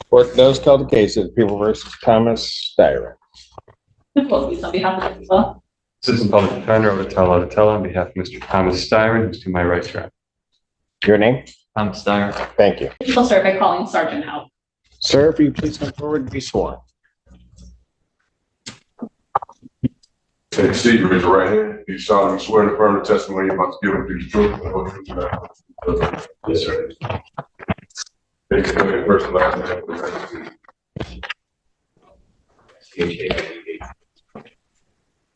Court does call the case of People versus Thomas Styron. Please, on behalf of the people. Assistant Public Defender Otatella on behalf of Mr. Thomas Styron, who's to my right track. Your name? Thomas Styron. Thank you. People start by calling Sergeant Howe. Sir, if you please come forward and be sworn. Take a seat, raise your right hand. Do you solemnly swear to affirm the testimony you're about to give and the truth and the whole truth tonight? Yes, sir. Take a look at first and last name.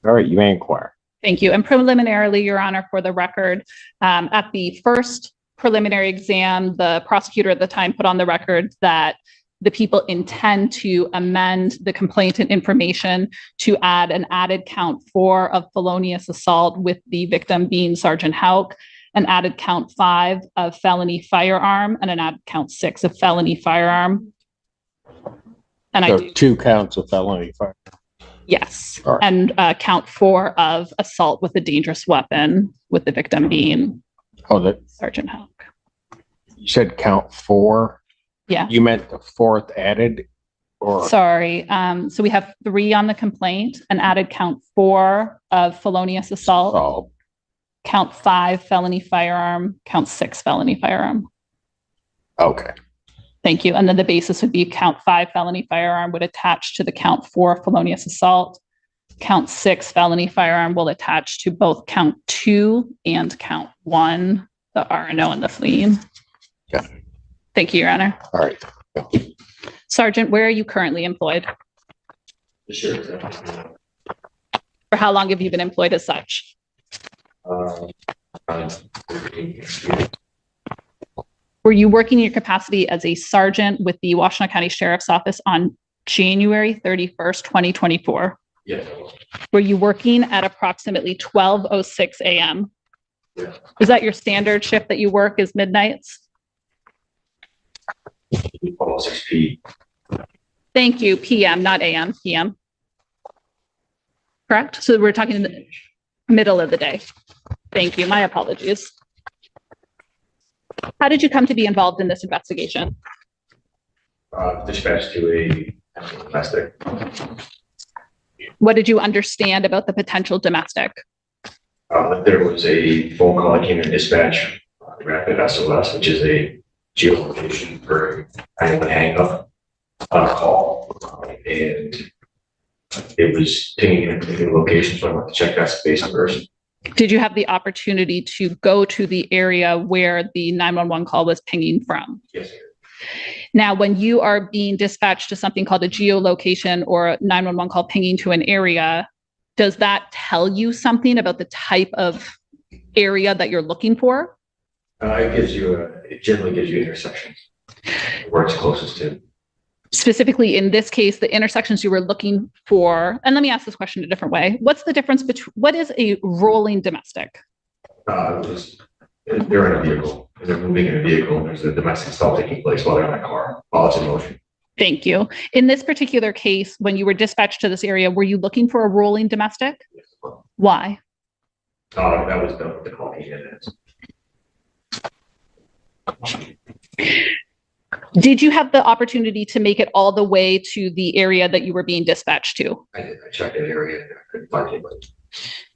All right, you may inquire. Thank you. And preliminarily, Your Honor, for the record, at the first preliminary exam, the prosecutor at the time put on the record that the people intend to amend the complainant information to add an added count 4 of felonious assault with the victim being Sergeant Houck, an added count 5 of felony firearm, and an added count 6 of felony firearm. And So 2 counts of felony firearm. Yes. Right. And count 4 of assault with a dangerous weapon with the victim being Sergeant Houck. You said count 4? Yeah. You meant the 4th added? Or Sorry. So we have 3 on the complaint, an added count 4 of felonious assault, count 5 felony firearm, count 6 felony firearm. Okay. Thank you. And then the basis would be count 5 felony firearm would attach to the count 4 felonious assault. Count 6 felony firearm will attach to both count 2 and count 1, the RNO and the fleeing. Yeah. Thank you, Your Honor. All right. Sergeant, where are you currently employed? Sure. For how long have you been employed as such? Were you working in your capacity as a sergeant with the Washtenaw County Sheriff's Office on January 31st, 2024? Yes. Were you working at approximately 12:06 a.m.? Yes. Is that your standard shift that you work is midnights? Almost 6 p.m. Thank you. PM, not AM, PM. Correct? So we're talking in the middle of the day. Thank you. My apologies. How did you come to be involved in this investigation? Dispatched to a domestic. What did you understand about the potential domestic? There was a phone call that came in dispatch, rapid SOS, which is a geolocation for anyone hang up on a call, and it was pinging in a particular location, so I went to check that space first. Did you have the opportunity to go to the area where the 911 call was pinging from? Yes. Now, when you are being dispatched to something called a geolocation or a 911 call pinging to an area, does that tell you something about the type of area that you're looking for? It generally gives you intersections where it's closest to. Specifically in this case, the intersections you were looking for, and let me ask this question a different way. What's the difference between, what is a rolling domestic? They're in a vehicle, and they're moving in a vehicle, and there's a domestic assault taking place while they're in a car, while it's in motion. Thank you. In this particular case, when you were dispatched to this area, were you looking for a rolling domestic? Yes. Why? That was the call came in. Did you have the opportunity to make it all the way to the area that you were being dispatched to? I did. I checked that area and I couldn't find anybody.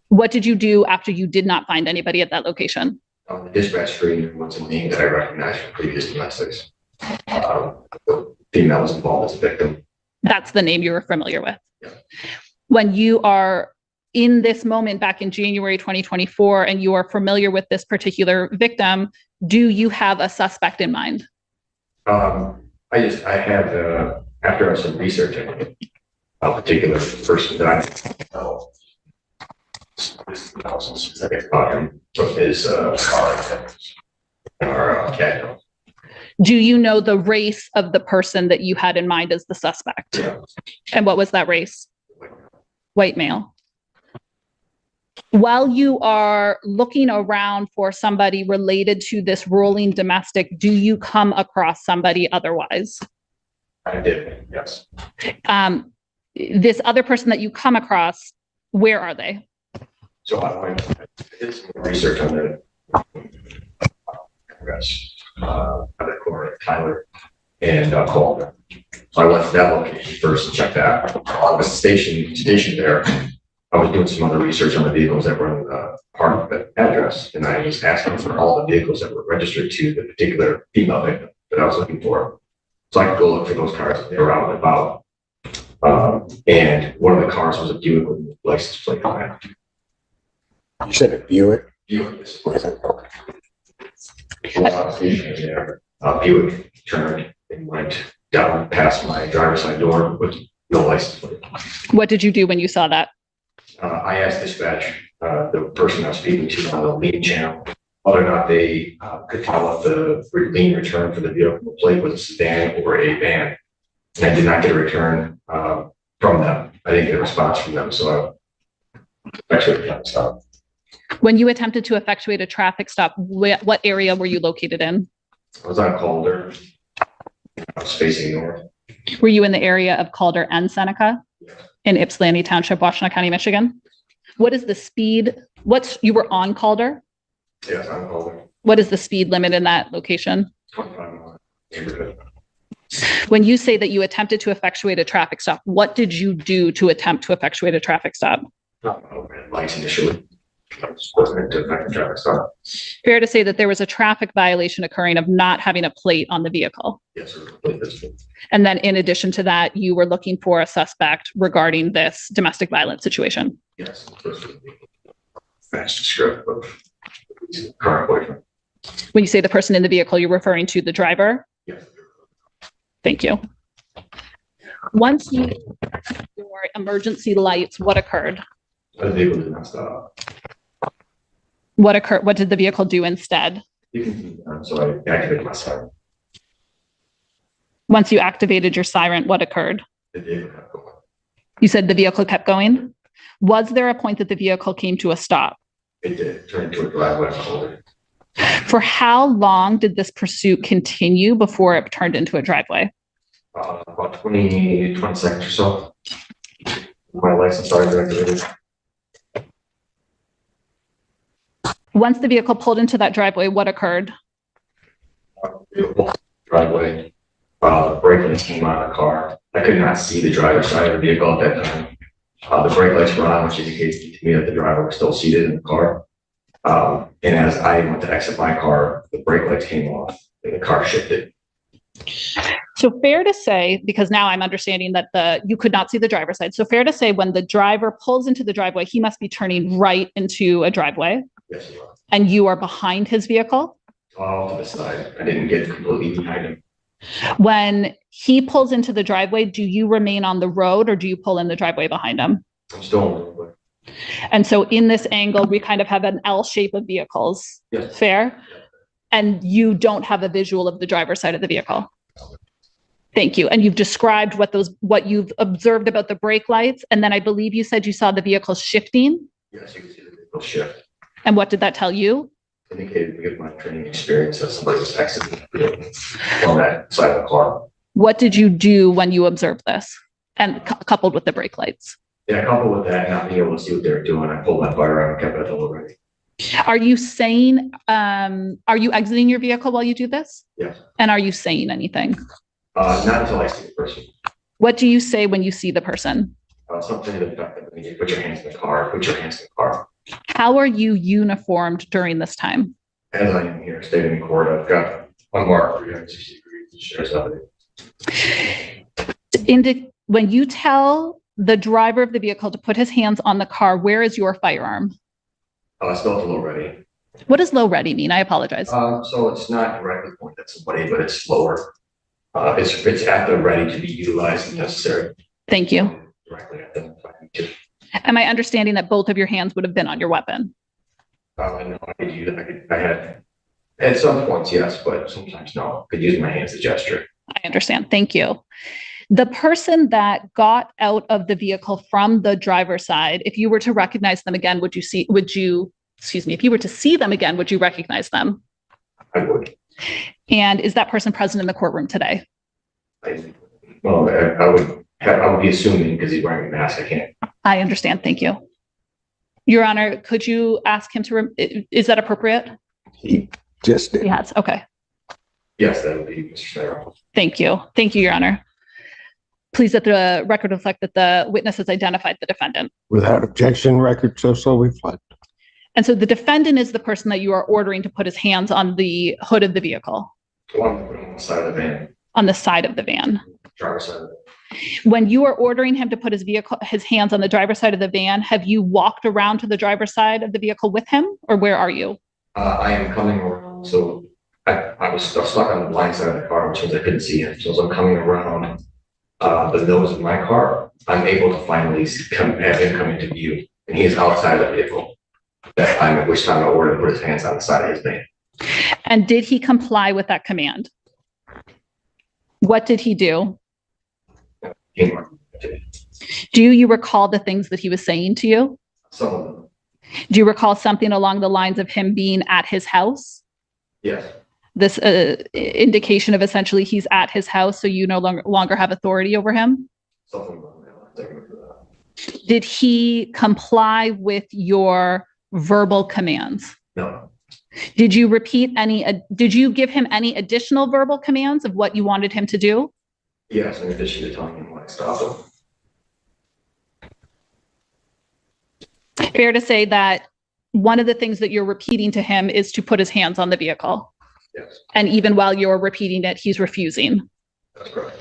What did you do after you did not find anybody at that location? On the dispatch screen, there was a name that I recognized from previous domestics. The female was involved as a victim. That's the name you were familiar with. Yeah. When you are in this moment back in January 2024 and you are familiar with this particular victim, do you have a suspect in mind? I had after some research on a particular person that I know. This specific about him from his car or cat. Do you know the race of the person that you had in mind as the suspect? Yeah. And what was that race? White male. While you are looking around for somebody related to this rolling domestic, do you come across somebody otherwise? I did, yes. This other person that you come across, where are they? So I did some research on the Tyler, and called them. So I went to that location first and checked that. While I was stationed there, I was doing some other research on the vehicles that were in the part of the address, and I was asking for all the vehicles that were registered to the particular female victim that I was looking for. So I could go look for those cars if they were out and about. And one of the cars was a Buick with a license plate on it. You said a Buick? Buick, yes. Buick turned and went down past my driver's side door with no license plate. What did you do when you saw that? I asked dispatch, the person I was speaking to on the lead channel, whether or not they could tell if the lien return for the vehicle plate was a sedan or a van. And I did not get a return from them. I didn't get a response from them, so I actually got stopped. When you attempted to effectuate a traffic stop, what area were you located in? I was on Calder. I was facing north. Were you in the area of Calder and Seneca in Ypsilanti Township, Washtenaw County, Michigan? What is the speed? You were on Calder? Yes, on Calder. What is the speed limit in that location? 25 miles neighborhood. When you say that you attempted to effectuate a traffic stop, what did you do to attempt to effectuate a traffic stop? Red lights initially. I was supposed to effect a traffic stop. Fair to say that there was a traffic violation occurring of not having a plate on the vehicle. Yes, sir. And then in addition to that, you were looking for a suspect regarding this domestic violence situation. Yes. Fast script of current boyfriend. When you say the person in the vehicle, you're referring to the driver? Yes. Thank you. Once you your emergency lights, what occurred? The vehicle did not stop. What occurred? What did the vehicle do instead? You can, so I activated my siren. Once you activated your siren, what occurred? The vehicle kept going. You said the vehicle kept going? Was there a point that the vehicle came to a stop? It did turn into a driveway and Calder. For how long did this pursuit continue before it turned into a driveway? About 20 seconds or so. My license started activated. Once the vehicle pulled into that driveway, what occurred? Vehicle driveway. The brake lights came on in the car. I could not see the driver's side of the vehicle at that time. The brake lights were on, which indicates to me that the driver was still seated in the car. And as I went to exit my car, the brake lights came off and the car shifted. So fair to say, because now I'm understanding that you could not see the driver's side. So fair to say when the driver pulls into the driveway, he must be turning right into a driveway. Yes, you are. And you are behind his vehicle? All to the side. I didn't get completely behind him. When he pulls into the driveway, do you remain on the road or do you pull in the driveway behind him? I'm still on the roadway. And so in this angle, we kind of have an L shape of vehicles. Yes. Fair? And you don't have a visual of the driver's side of the vehicle. Thank you. And you've described what you've observed about the brake lights. And then I believe you said you saw the vehicle shifting. Yes, you can see the vehicle shift. And what did that tell you? Indicated with my training experience that somebody was exiting the vehicle on that side of the car. What did you do when you observed this? And coupled with the brake lights? Yeah, coupled with that, not being able to see what they were doing, I pulled my fire out and kept it already. Are you saying, are you exiting your vehicle while you do this? Yes. And are you saying anything? Not until I see the person. What do you say when you see the person? Something to the effect that you put your hands in the car, put your hands in the car. How are you uniformed during this time? As I am here, stated in court, I've got a mark 360 degrees to share something. When you tell the driver of the vehicle to put his hands on the car, where is your firearm? Still at the low ready. What does low ready mean? I apologize. So it's not directly pointed at somebody, but it's lower. It's at the ready to be utilized if necessary. Thank you. Directly at them if I need to. Am I understanding that both of your hands would have been on your weapon? No, I could use it. I had at some points, yes, but sometimes no. I could use my hands to gesture. I understand. Thank you. The person that got out of the vehicle from the driver's side, if you were to recognize them again, if you were to see them again, would you recognize them? I would. And is that person present in the courtroom today? I would be assuming because he's wearing a mask. I can't. I understand. Thank you. Your Honor, could you ask him is that appropriate? He just did. He has. Okay. Yes, that would be Mr. Sarah. Thank you. Thank you, Your Honor. Please let the record reflect that the witness has identified the defendant. Without objection, record so reflect. And so the defendant is the person that you are ordering to put his hands on the hood of the vehicle. On the side of the van. On the side of the van. Driver's side. When you are ordering him to put his hands on the driver's side of the van, have you walked around to the driver's side of the vehicle with him, or where are you? I am coming around, so I was stuck on the blind side of the car, which means I couldn't see him. So as I'm coming around the nose of my car, I'm able to finally have him come into view, and he is outside the vehicle. That time, at which time I ordered to put his hands on the side of his van. And did he comply with that command? What did he do? Do you recall the things that he was saying to you? Some of them. Do you recall something along the lines of him being at his house? Yes. This indication of essentially he's at his house, so you no longer have authority over him? Something like that. Did he comply with your verbal commands? No. Did you did you give him any additional verbal commands of what you wanted him to do? Yes, in addition to telling him when I stopped him. Fair to say that one of the things that you're repeating to him is to put his hands on the vehicle. Yes. And even while you're repeating it, he's refusing. That's correct.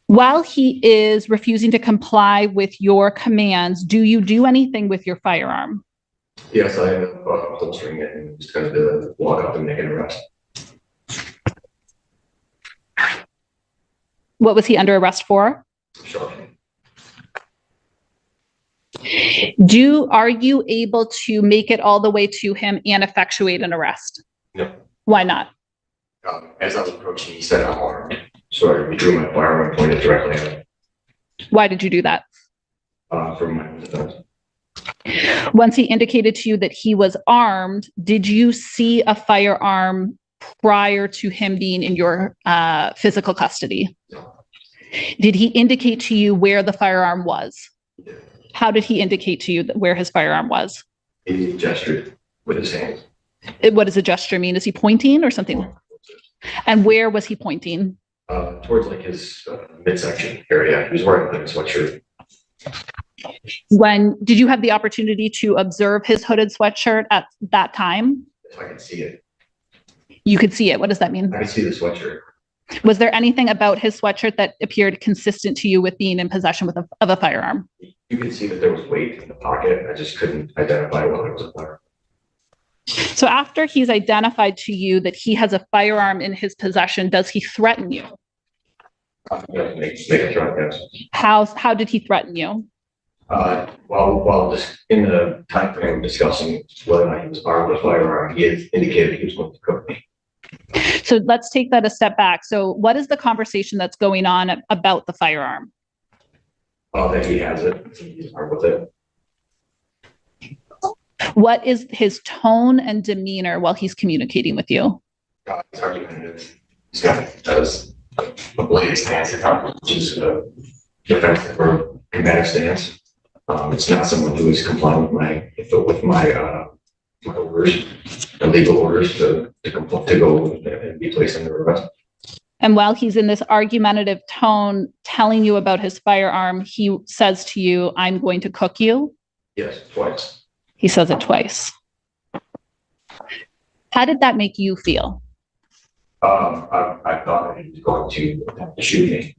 While he is refusing to comply with your commands, do you do anything with your firearm? Yes, I ended up holstering it and just kind of walk up and make an arrest. What was he under arrest for? Sure. Are you able to make it all the way to him and effectuate an arrest? No. Why not? As I was approaching, he said I'm armed. So I withdrew my firearm and pointed directly at him. Why did you do that? For my own defense. Once he indicated to you that he was armed, did you see a firearm prior to him being in your physical custody? No. Did he indicate to you where the firearm was? Yeah. How did he indicate to you where his firearm was? He gestured with his hands. What does a gesture mean? Is he pointing or something? And where was he pointing? Towards like his midsection area. He was wearing like a sweatshirt. Did you have the opportunity to observe his hooded sweatshirt at that time? If I could see it. You could see it. What does that mean? I could see the sweatshirt. Was there anything about his sweatshirt that appeared consistent to you with being in possession of a firearm? You could see that there was weight in the pocket. I just couldn't identify whether it was a firearm. So after he's identified to you that he has a firearm in his possession, does he threaten you? Make a threat, yes. How did he threaten you? While just in the time frame of discussing whether or not he was armed with a firearm, he had indicated he was going to cook me. So let's take that a step back. So what is the conversation that's going on about the firearm? That he has it, he's armed with it. What is his tone and demeanor while he's communicating with you? He's argumentative. He's got a blade stance, which is a defensive or combative stance. It's not someone who is complying with my orders, illegal orders to go and be placed under arrest. And while he's in this argumentative tone telling you about his firearm, he says to you, "I'm going to cook you." Yes, twice. He says it twice. How did that make you feel? I thought he was going to attempt to shoot me.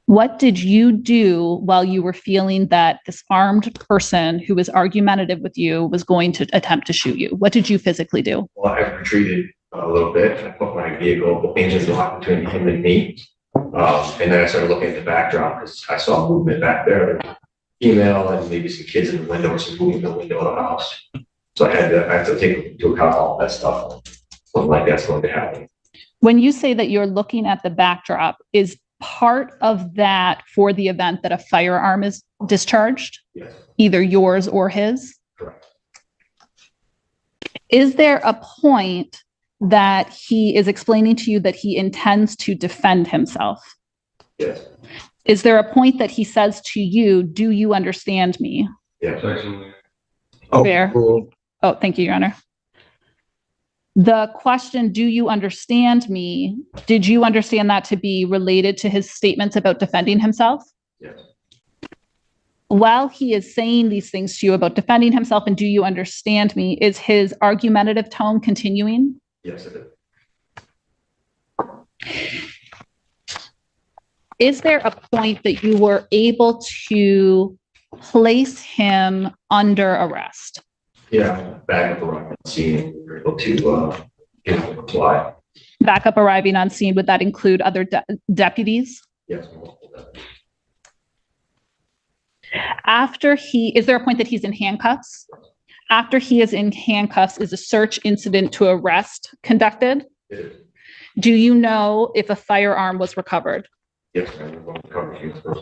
What did you do while you were feeling that this armed person who was argumentative with you was going to attempt to shoot you? What did you physically do? Well, I retreated a little bit. I put my vehicle engine lock between him and me. And then I started looking at the backdrop because I saw movement back there. Female and maybe some kids in the window or some moving in the window of the house. So I had to take into account all that stuff. Something like that's going to happen. When you say that you're looking at the backdrop, is part of that for the event that a firearm is discharged? Yes. Either yours or his? Correct. Is there a point that he is explaining to you that he intends to defend himself? Yes. Is there a point that he says to you, "Do you understand me?" Yes. Fair. Oh, thank you, Your Honor. The question, do you understand me? Did you understand that to be related to his statements about defending himself? Yes. While he is saying these things to you about defending himself and do you understand me, is his argumentative tone continuing? Yes, it is. Is there a point that you were able to place him under arrest? Yeah, back at the rock scene, we were able to get him to reply. Backup arriving on scene, would that include other deputies? Yes, multiple deputies. Is there a point that he's in handcuffs? After he is in handcuffs, is a search incident to arrest conducted? It is. Do you know if a firearm was recovered? Yes, ma'am. We're going to cover you first.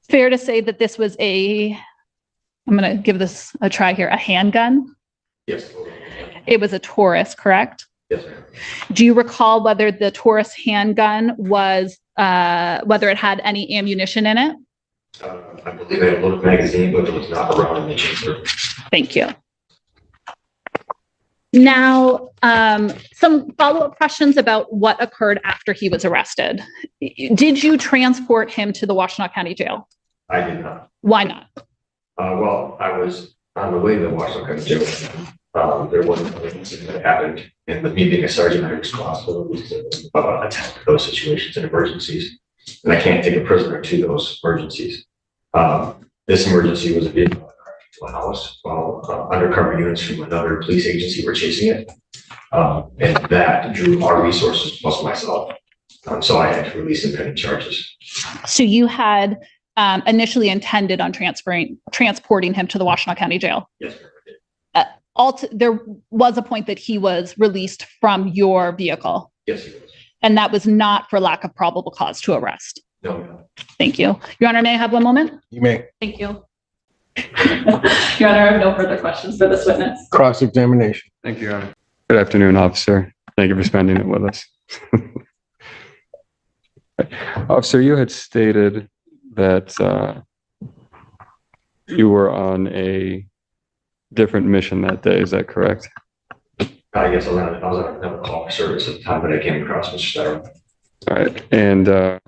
Fair to say that this was I'm going to give this a try here, a handgun? Yes. It was a Taurus, correct? Yes, ma'am. Do you recall whether the Taurus handgun was, whether it had any ammunition in it? I believe I had a loaded magazine, but it was not around in the chamber. Thank you. Now, some follow-up questions about what occurred after he was arrested. Did you transport him to the Washtenaw County Jail? I did not. Why not? Well, I was on the way to the Washtenaw County Jail. There was an incident that happened, and me being a sergeant, I was responsible to attend to those situations and emergencies. And I can't take a prisoner to those emergencies. This emergency was a vehicle to a house while undercover units from another police agency were chasing it. And that drew our resources plus myself. So I had to release independent charges. So you had initially intended on transporting him to the Washtenaw County Jail? Yes, sir. There was a point that he was released from your vehicle? Yes, he was. And that was not for lack of probable cause to arrest? No. Thank you. Your Honor, may I have one moment? You may. Thank you. Your Honor, I have no further questions for this witness. Cross-examination. Thank you, Your Honor. Good afternoon, officer. Thank you for spending it with us. Officer, you had stated that you were on a different mission that day. Is that correct? I guess I was on another call for service at the time that I came across Mr. Styron. All right. And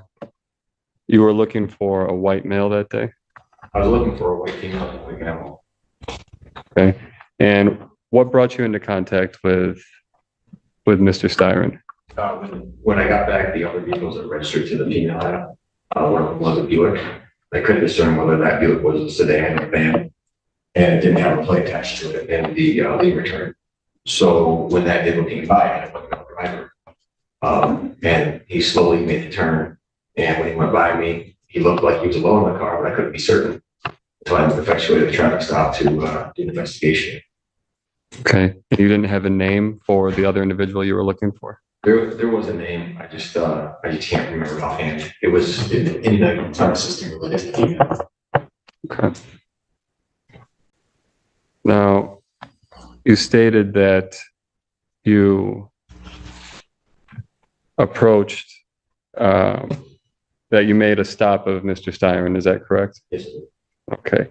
you were looking for a white male that day? I was looking for a white female and a white male. Okay. And what brought you into contact with Mr. Styron? When I got back, the other vehicles that registered to the female had one of them was a Buick. I couldn't discern whether that Buick was a sedan or a van, and it didn't have a plate attached to it in the lead return. So when that vehicle came by, I had a driver, and he slowly made the turn. And when he went by me, he looked like he was alone in the car, but I couldn't be certain until I effectuated the traffic stop to do an investigation. Okay. And you didn't have a name for the other individual you were looking for? There was a name. I just can't remember offhand. It was in the time system related to female. Okay. Now, you stated that you approached, that you made a stop of Mr. Styron. Is that correct? Yes, sir. Okay.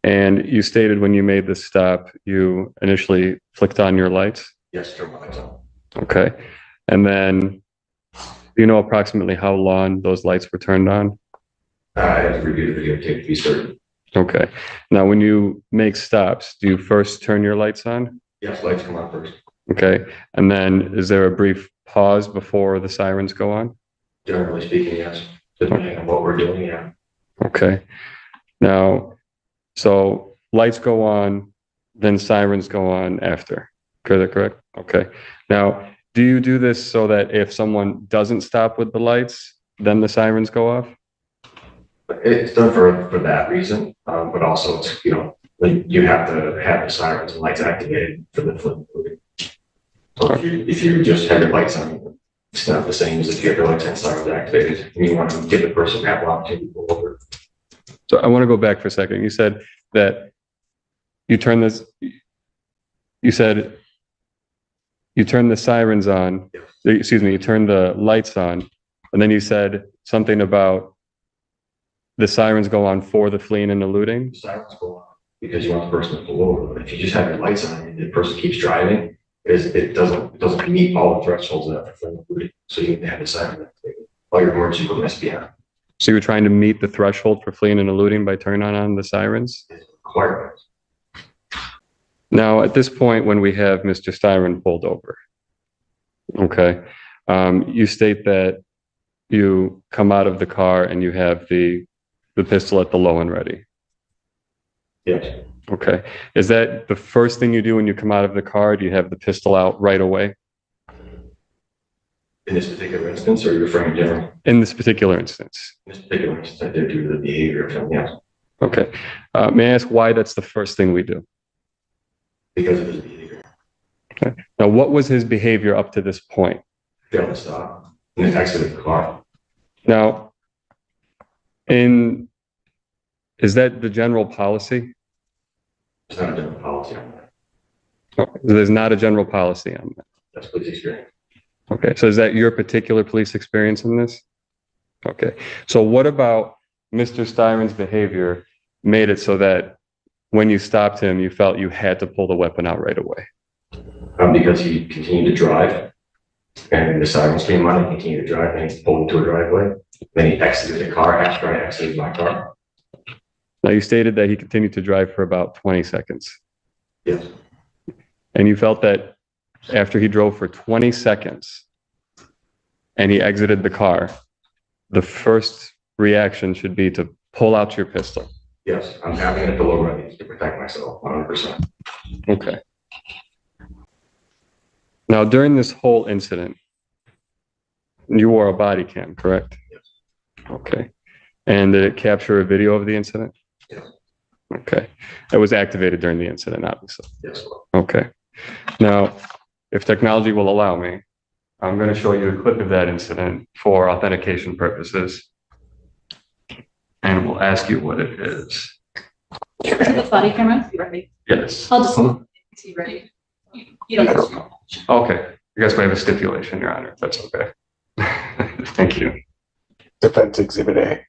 And you stated when you made the stop, you initially flicked on your lights? Yes, turn my lights on. Okay. And then, do you know approximately how long those lights were turned on? I had to review the videotape to be certain. Okay. Now, when you make stops, do you first turn your lights on? Yes, lights come on first. Okay. And then is there a brief pause before the sirens go on? Generally speaking, yes. Depending on what we're doing, yeah. Okay. Now, so lights go on, then sirens go on after. Is that correct? Okay. Now, do you do this so that if someone doesn't stop with the lights, then the sirens go off? It's done for that reason, but also it's, you have to have the sirens and lights activated for the flip moving. So if you just have your lights on, it's not the same as if you have your lights and sirens activated, and you want to give the person ample opportunity to go over. So I want to go back for a second. You said that you turn this, you said you turn the sirens on, excuse me, you turn the lights on, and then you said something about the sirens go on for the fleeing and eluding? The sirens go on because you want the person to pull over. But if you just have your lights on and the person keeps driving, It doesn't meet all the thresholds that are included. So you need to have a siren. All your emergency equipment must be on. So you were trying to meet the threshold for fleeing and eluding by turning on the sirens? Requirement. Now, at this point, when we have Mr. Styron pulled over, okay, you state that you come out of the car and you have the pistol at the low and ready. Yes. Okay. Is that the first thing you do when you come out of the car? Do you have the pistol out right away? In this particular instance, or are you referring to general? In this particular instance. In this particular instance, I did due to the behavior of him, yes. Okay. May I ask why that's the first thing we do? Because of his behavior. Okay. Now, what was his behavior up to this point? Failed to stop and then exited the car. Now, is that the general policy? It's not a general policy on that. Oh, there's not a general policy on that. That's police experience. Okay, so is that your particular police experience in this? Okay, so what about Mr. Styron's behavior made it so that when you stopped him, you felt you had to pull the weapon out right away? Because he continued to drive and the sirens came on and he continued to drive and he pulled into a driveway. Then he exited the car after I exited my car. Now, you stated that he continued to drive for about 20 seconds. Yes. And you felt that after he drove for 20 seconds and he exited the car, the first reaction should be to pull out your pistol. Yes, I'm having it at the low ready to protect myself 100%. Okay. Now, during this whole incident, you wore a body cam, correct? Yes. Okay. And did it capture a video of the incident? Yes. Okay. It was activated during the incident, obviously. Yes. Okay. Now, if technology will allow me, I'm going to show you a clip of that incident for authentication purposes. And we'll ask you what it is. The body camera, you ready? Yes. I'll just see you ready. You don't have to. Okay. I guess we have a stipulation, Your Honor. That's okay. Thank you. Defense Exhibit A.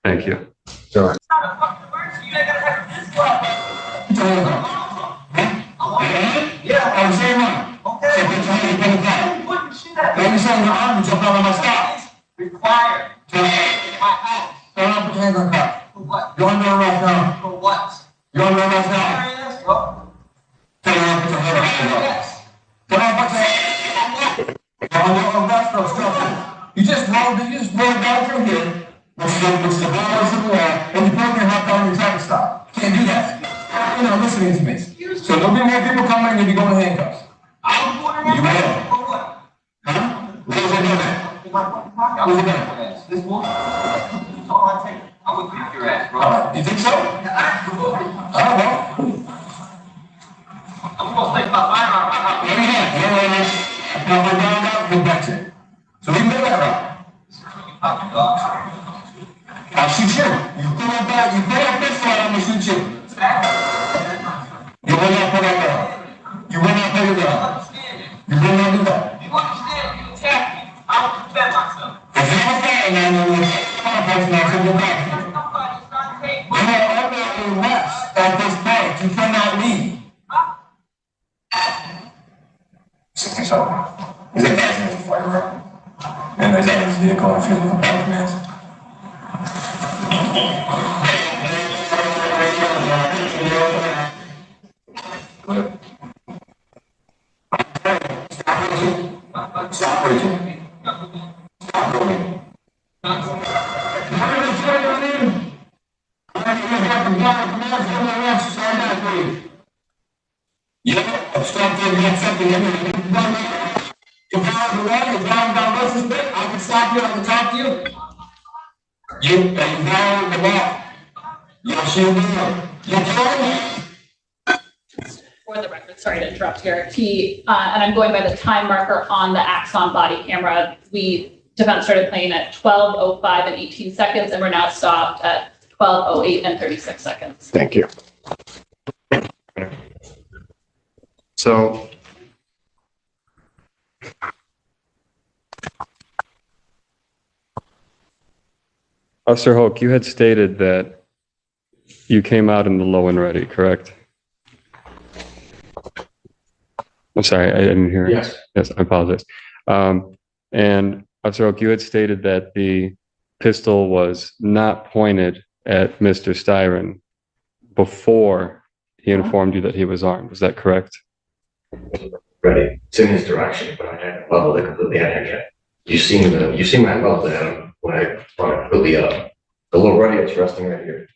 Thank you. Sure. Yeah, I was saying that. Okay. Let me show you the arm and jump out of my style. Required. To my house. Turn on the hands on car. For what? You're under arrest now. For what? You're under arrest now. Yes. What? Turn on, put your head up. Yes. Turn on, put your head up. You're under arrest for obstruction. You just rolled down through here, which is a violation of the law, and you broke your head down your traffic stop. Can't do that. You're not listening to me. So there'll be more people coming and you'll be going to handcuffs. You will. Huh? Where's the gun? Where's the gun? This one? All I take. I would beat your ass, bro. You think so? Well. I'm gonna take my firearm. Let me know. Now we're down now, go back to it. So we can go that route. I'll shoot you. You pull that back, you pull that pistol out, I'm gonna shoot you. You will not pull that down. You will not pull it down. You will not do that. You understand? You attack me. I will defend myself. If you don't stand, then you'll contact me until you're back. You are under arrest at this point. You cannot leave. So, is that guy's name is firearm? And there's that his vehicle and fuel in the back, man. Stop reaching. Stop going. Yeah, obstructing, get something in there. You're driving down Russell's Bay. I can stop you, I can talk to you. You violated the law. Yes, you will. You can. For the record, sorry to interrupt here. And I'm going by the time marker on the Axon body camera. Defense started playing at 12:05 and 18 seconds, and we're now stopped at 12:08 and 36 seconds. Thank you. So, Officer Hoke, you had stated that you came out in the low and ready, correct? sorry, I didn't hear. Yes. Yes, I apologize. And Officer Oak, you had stated that the pistol was not pointed at Mr. Styron before he informed you that he was armed. Is that correct? Ready. It's in his direction, but I hadn't leveled it completely at him yet. You seen my level at him when I brought it completely up. The little radio's resting right here.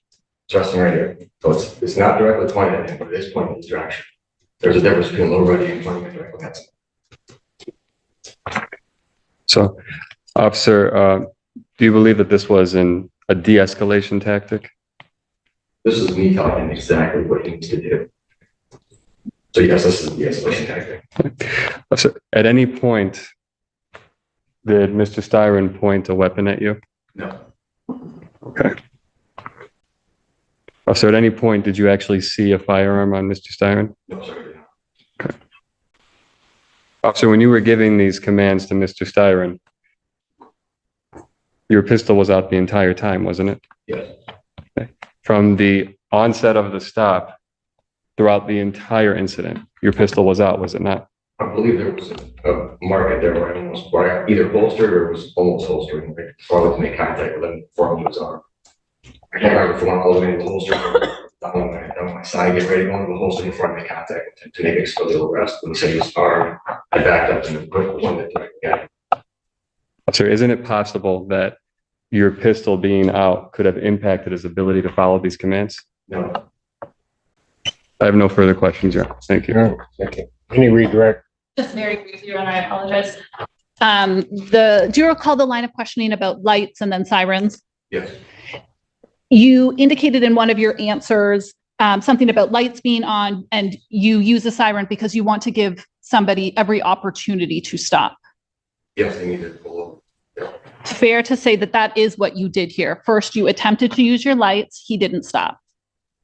It's resting right here. So it's not directly pointed at him, but it is pointing in his direction. There's a difference between a little radio and pointing directly at him. So, Officer, do you believe that this was a de-escalation tactic? This is me telling him exactly what he needs to do. So yes, this is a de-escalation tactic. Officer, at any point, did Mr. Styron point a weapon at you? No. Okay. Officer, at any point, did you actually see a firearm on Mr. Styron? No, sir. Okay. Officer, when you were giving these commands to Mr. Styron, your pistol was out the entire time, wasn't it? Yes. Okay. From the onset of the stop throughout the entire incident, your pistol was out, was it not? I believe there was a market there where I either holstered or was almost holstered before I to make contact with him before he was armed. I can't remember if I went all the way to the holster or down my side, get ready to go into the holster before I make contact with him to make exfolial arrest. When he said he was armed, I backed up and put one that directly at him. Officer, isn't it possible that your pistol being out could have impacted his ability to follow these commands? No. I have no further questions, Your Honor. Thank you. All right, thank you. Any redirect? Just very briefly, Your Honor, I apologize. Do you recall the line of questioning about lights and then sirens? Yes. You indicated in one of your answers something about lights being on, and you use a siren because you want to give somebody every opportunity to stop. Yes, they needed to pull over. Yeah. Fair to say that that is what you did here. First, you attempted to use your lights. He didn't stop.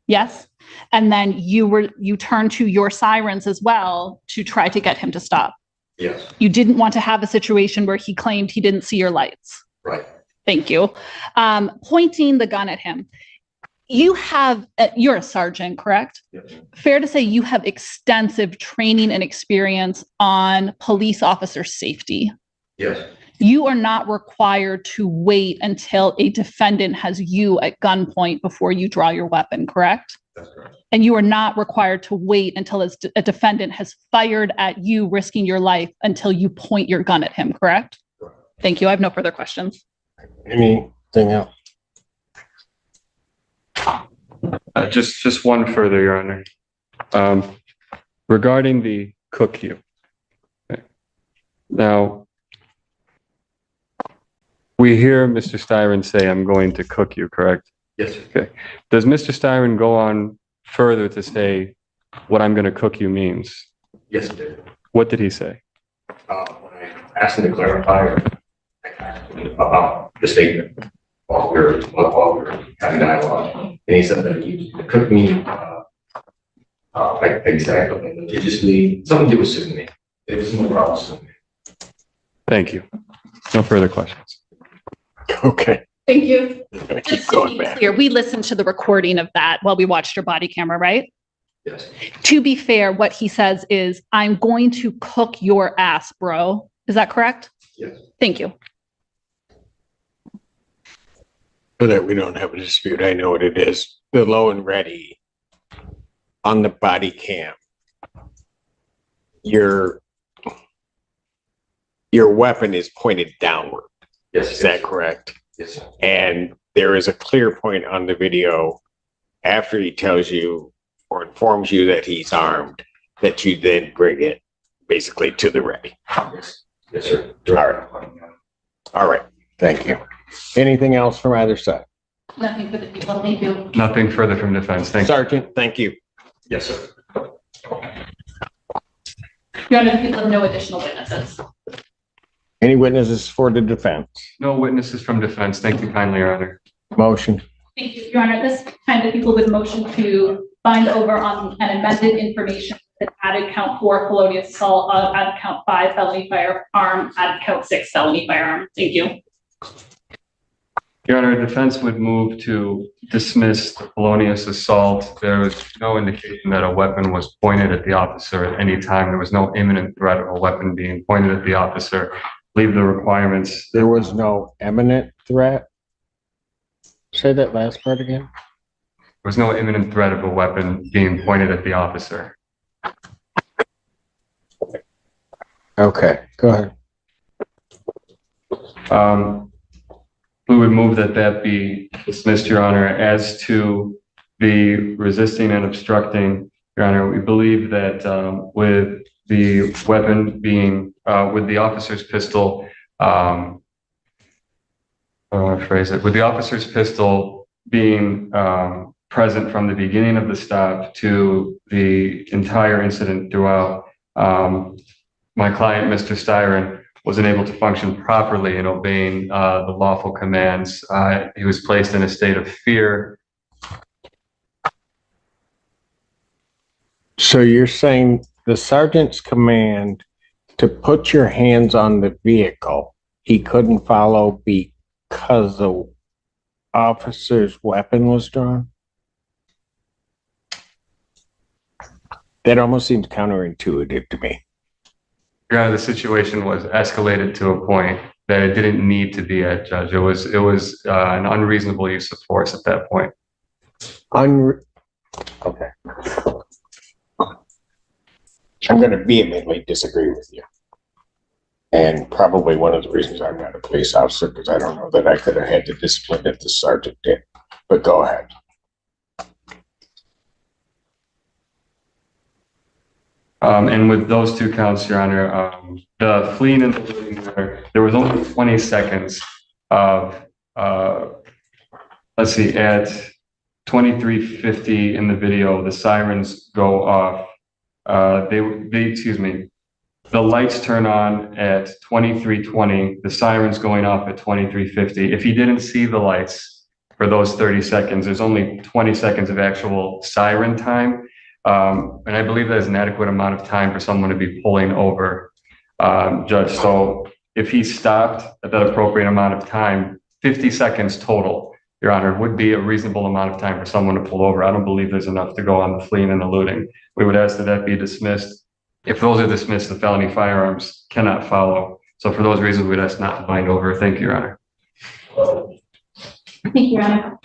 Yes. And then you turned to your sirens as well to try to get him to stop. Yes. You didn't want to have a situation where he claimed he didn't see your lights. Right. Thank you. Pointing the gun at him. You're a sergeant, correct? Yes. Fair to say you have extensive training and experience on police officer safety. Yes. You are not required to wait until a defendant has you at gunpoint before you draw your weapon, correct? That's correct. And you are not required to wait until a defendant has fired at you, risking your life, until you point your gun at him, correct? Correct. Thank you. I have no further questions. Anything else? Just one further, Your Honor. Regarding the cook you. Okay. Now, we hear Mr. Styron say, "I'm going to cook you," correct? Yes, sir. Okay. Does Mr. Styron go on further to say what "I'm going to cook you" means? Yes, it did. What did he say? When I asked him to clarify about the statement while we were having dialogue, and he said that he cooked me like exactly litigiously, something to do with suing me. It was no problem suing me. Thank you. No further questions. Okay. Thank you. Keep Just to going be back. clear, we listened to the recording of that while we watched your body camera, right? Yes. To be fair, what he says is, "I'm going to cook your ass, bro." Is that correct? Yes. Thank you. So that we don't have a dispute, I know what it is. The low and ready on the body cam. Your weapon is pointed downward. Yes. Is that correct? Yes. Sir. And there is a clear point on the video after he tells you or informs you that he's armed, that you then bring it basically to the ready. Yes. Yes, sir. All right. Thank you. Anything else from either side? Nothing for the people. Thank you. Nothing further from defense. Thank you. Sergeant, thank you. Yes, sir. Your Honor, the people have no additional witnesses. Any witnesses for the defense? No witnesses from defense. Thank you kindly, Your Honor. Motion. Thank you, Your Honor. This time the people would motion to bind over on an amended information that added count 4 felonious assault, added count 5 felony firearm, added count 6 felony firearm. Thank you. Your Honor, defense would move to dismiss the felonious assault. There was no indication that a weapon was pointed at the officer at any time. There was no imminent threat of a weapon being pointed at the officer. Leave the requirements. There was no imminent threat? Say that last part again. There was no imminent threat of a weapon being pointed at the officer. Okay, go ahead. We would move that be dismissed, Your Honor. As to the resisting and obstructing, Your Honor, we believe that with the weapon being, with the officer's pistol, I want to phrase it, with the officer's pistol being present from the beginning of the stop to the entire incident throughout, my client, Mr. Styron, wasn't able to function properly in obeying the lawful commands. He was placed in a state of fear. So you're saying the sergeant's command to put your hands on the vehicle, he couldn't follow because the officer's weapon was drawn? That almost seems counterintuitive to me. Your Honor, the situation was escalated to a point that it didn't need to be at, Judge. It was an unreasonable use of force at that point. Okay. I'm going to vehemently disagree with you. And probably one of the reasons I'm not a police officer, because I don't know that I could have had the discipline that the sergeant did. But go ahead. And with those two counts, Your Honor, the fleeing and the looting, there was only 20 seconds of, let's see, at 23:50 in the video, the sirens go off. Excuse me, the lights turn on at 23:20, the sirens going off at 23:50. If he didn't see the lights for those 30 seconds, there's only 20 seconds of actual siren time. And I believe that is an adequate amount of time for someone to be pulling over, Judge. So if he stopped at that appropriate amount of time, 50 seconds total, Your Honor, would be a reasonable amount of time for someone to pull over. I don't believe there's enough to go on the fleeing and the looting. We would ask that be dismissed. If those are dismissed, the felony firearms cannot follow. So for those reasons, we'd ask not to bind over. Thank you, Your Honor. Thank you, Your Honor.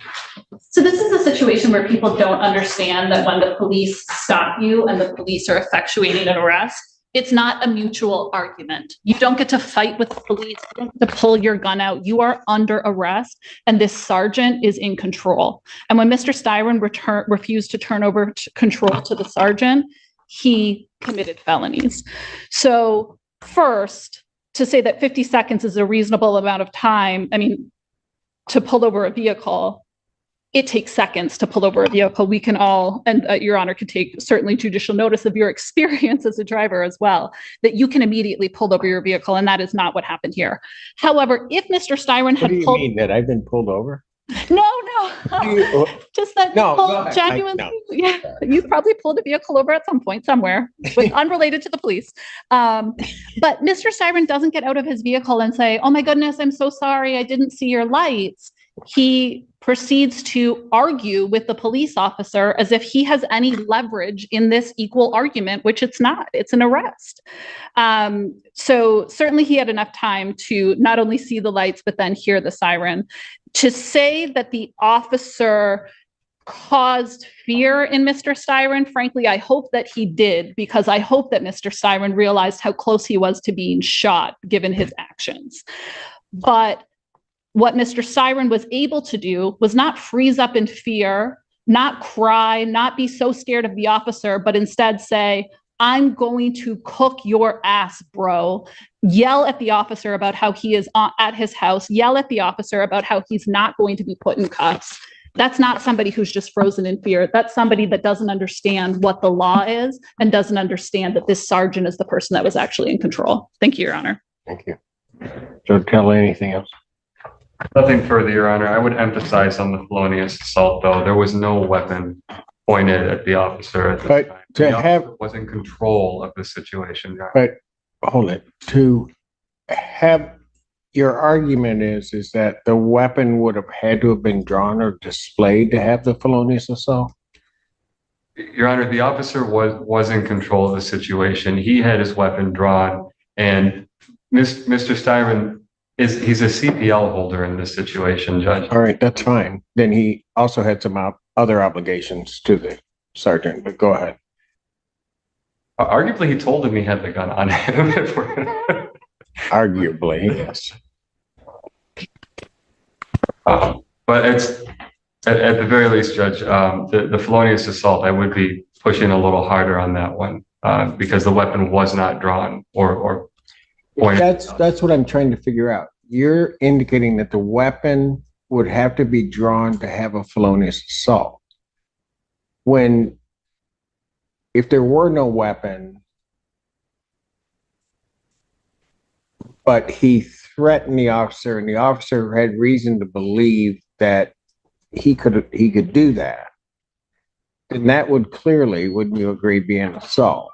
So this is a situation where people don't understand that when the police stop you and the police are effectuating an arrest, it's not a mutual argument. You don't get to fight with the police. You don't get to pull your gun out. You are under arrest, and this sergeant is in control. And when Mr. Styron refused to turn over control to the sergeant, he committed felonies. So first, to say that 50 seconds is a reasonable amount of time, I mean, to pull over a vehicle, it takes seconds to pull over a vehicle. We can all, and Your Honor could take certainly judicial notice of your experience as a driver as well, that you can immediately pull over your vehicle, and that is not what happened here. However, if Mr. Styron had pulled... What do you mean, that I've been pulled over? No. Just that no, genuinely, no. Yeah, you probably pulled a vehicle over at some point somewhere, with unrelated to the police. But Mr. Styron doesn't get out of his vehicle and say, "Oh my goodness, I'm so sorry, I didn't see your lights." He proceeds to argue with the police officer as if he has any leverage in this equal argument, which it's not. It's an arrest. So certainly he had enough time to not only see the lights, but then hear the siren. To say that the officer caused fear in Mr. Styron, frankly, I hope that he did, because I hope that Mr. Styron realized how close he was to being shot given his actions. But what Mr. Styron was able to do was not freeze up in fear, not cry, not be so scared of the officer, but instead say, "I'm going to cook your ass, bro." Yell at the officer about how he is at his house, yell at the officer about how he's not going to be put in cuffs. That's not somebody who's just frozen in fear. That's somebody that doesn't understand what the law is and doesn't understand that this sergeant is the person that was actually in control. Thank you, Your Honor. Thank you. So tell anything else? Nothing further, Your Honor. I would emphasize on the felonious assault, though, there was no weapon pointed at the officer at this time. The officer was in control of the situation. But hold it. To have your argument is that the weapon would have had to have been drawn or displayed to have the felonious assault? Your Honor, the officer was in control of the situation. He had his weapon drawn, and Mr. Styron he's a CPL holder in this situation, Judge. All right, that's fine. Then he also had some other obligations to the sergeant, but go ahead. Arguably, he told him he had the gun on him. Arguably, yes. But it's at the very least, Judge, the felonious assault, I would be pushing a little harder on that one because the weapon was not drawn or pointed. That's what I'm trying to figure out. You're indicating that the weapon would have to be drawn to have a felonious assault. When, if there were no weapon, but he threatened the officer and the officer had reason to believe that he could do that, then that would clearly, wouldn't you agree, be an assault?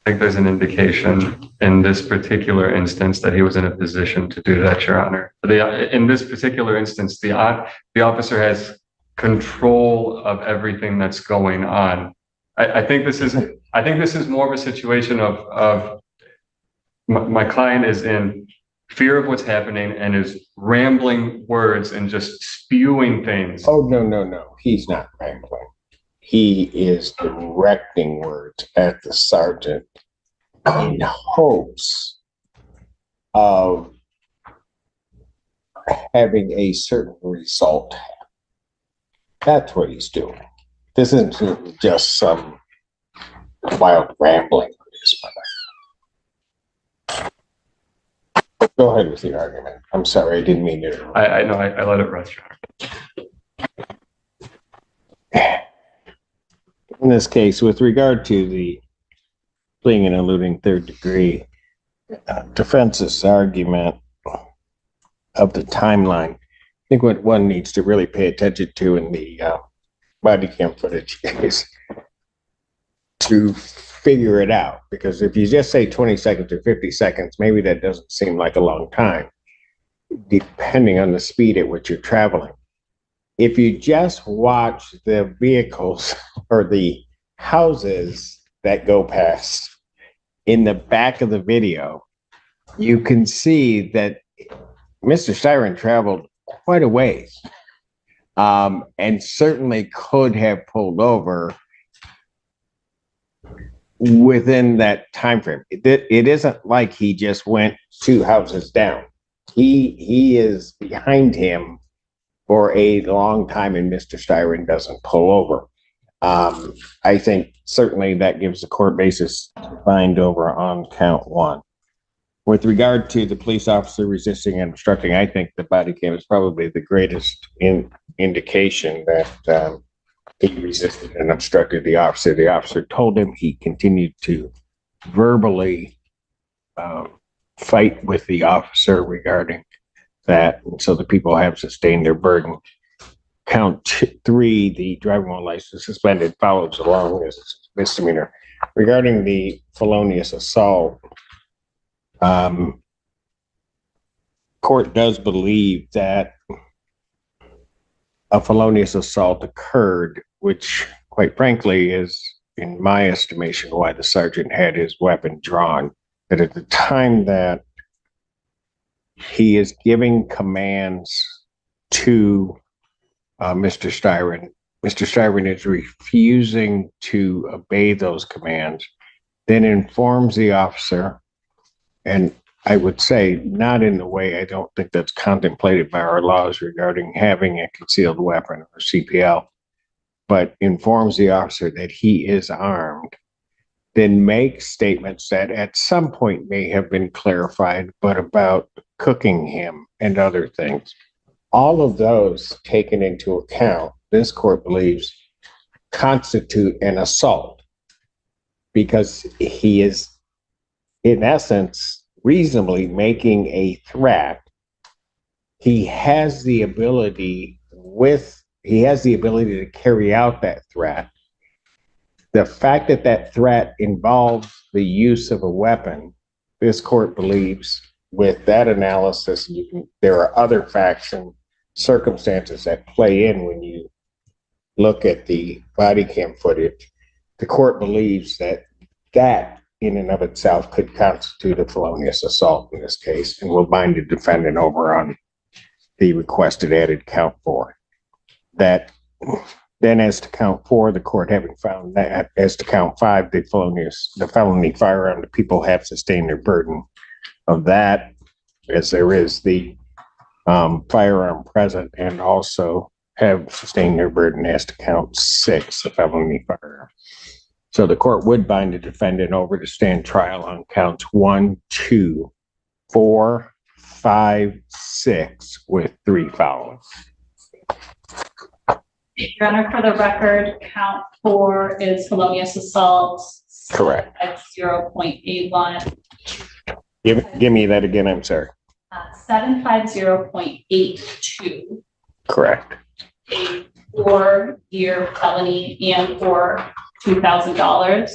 I think there's an indication in this particular instance that he was in a position to do that, Your Honor. In this particular instance, the officer has control of everything that's going on. I think this is more of a situation of my client is in fear of what's happening and is rambling words and just spewing things. Oh, no. He's not rambling. He is directing words at the sergeant in hopes of having a certain result. That's what he's doing. This isn't just some wild rambling. Go ahead with your argument. I'm sorry, I didn't mean to. I know, I let it rest, Your Honor. In this case, with regard to the fleeing and eluding third degree, defense's argument of the timeline, I think what one needs to really pay attention to in the body cam footage is to figure it out. Because if you just say 20 seconds or 50 seconds, maybe that doesn't seem like a long time, depending on the speed at which you're traveling. If you just watch the vehicles or the houses that go past in the back of the video, you can see that Mr. Styron traveled quite a ways, and certainly could have pulled over within that time frame. It isn't like he just went 2 houses down. He is behind him for a long time, and Mr. Styron doesn't pull over. I think certainly that gives the court basis to find over on count 1. With regard to the police officer resisting and obstructing, I think the body cam is probably the greatest indication that he resisted and obstructed the officer. The officer told him, he continued to verbally fight with the officer regarding that, and so the people have sustained their burden. Count 3, the driving while license suspended, follows along as misdemeanor. Regarding the felonious assault, court does believe that a felonious assault occurred, which quite frankly is, in my estimation, why the sergeant had his weapon drawn. That at the time that he is giving commands to Mr. Styron is refusing to obey those commands, then informs the officer, and I would say not in the way, I don't think that's contemplated by our laws regarding having a concealed weapon or CPL, but informs the officer that he is armed, then makes statements that at some point may have been clarified, but about cooking him and other things. All of those taken into account, this court believes, constitute an assault because he is, in essence, reasonably making a threat. He has the ability to carry out that threat. the fact that that threat involves the use of a weapon, this court believes with that analysis, there are other facts and circumstances that play in when you look at the body cam footage. The court believes that that in and of itself could constitute a felonious assault in this case, and will bind the defendant over on the requested added count 4. That then, as to count 4, the court having found that, as to count 5, the felony firearm, the people have sustained their burden of that, as there is the firearm present, and also have sustained their burden as to count 6, the felony firearm. So the court would bind the defendant over to stand trial on counts 1, 2, 4, 5, 6, with 3 following. Your Honor, for the record, count 4 is felonious assault. Correct. At 0.81. Give me that again, I'm sorry. 750.82. Correct. A 4-year felony and for $2,000.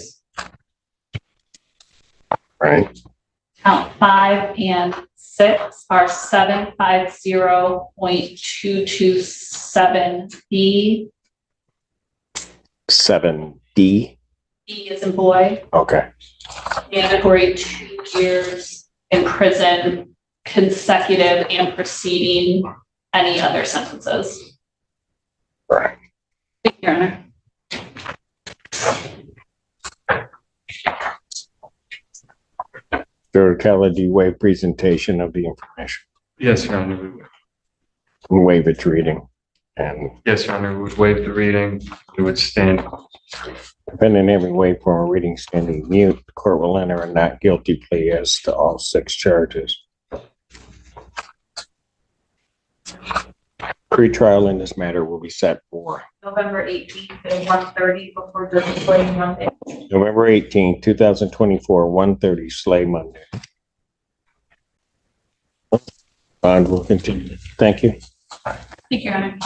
Right. Count 5 and 6 are 750.227B. 7D. B is in boy. Okay. Mandatory 2 years in prison, consecutive and preceding any other sentences. Right. Thank you, Your Honor. Mr. Keller, do you waive presentation of the information? Yes, Your Honor, we would. And waive its reading. And Yes, Your Honor, we would waive the reading. We would stand. defendant having waived from a reading standing mute, the court will enter a not guilty plea as to all 6 charges. Pre-trial in this matter will be set for November 18th at 1:30 before the display Monday. November 18th, 2024, 1:30, Slay Monday. Bond will continue. Thank you. Thank you, Your Honor.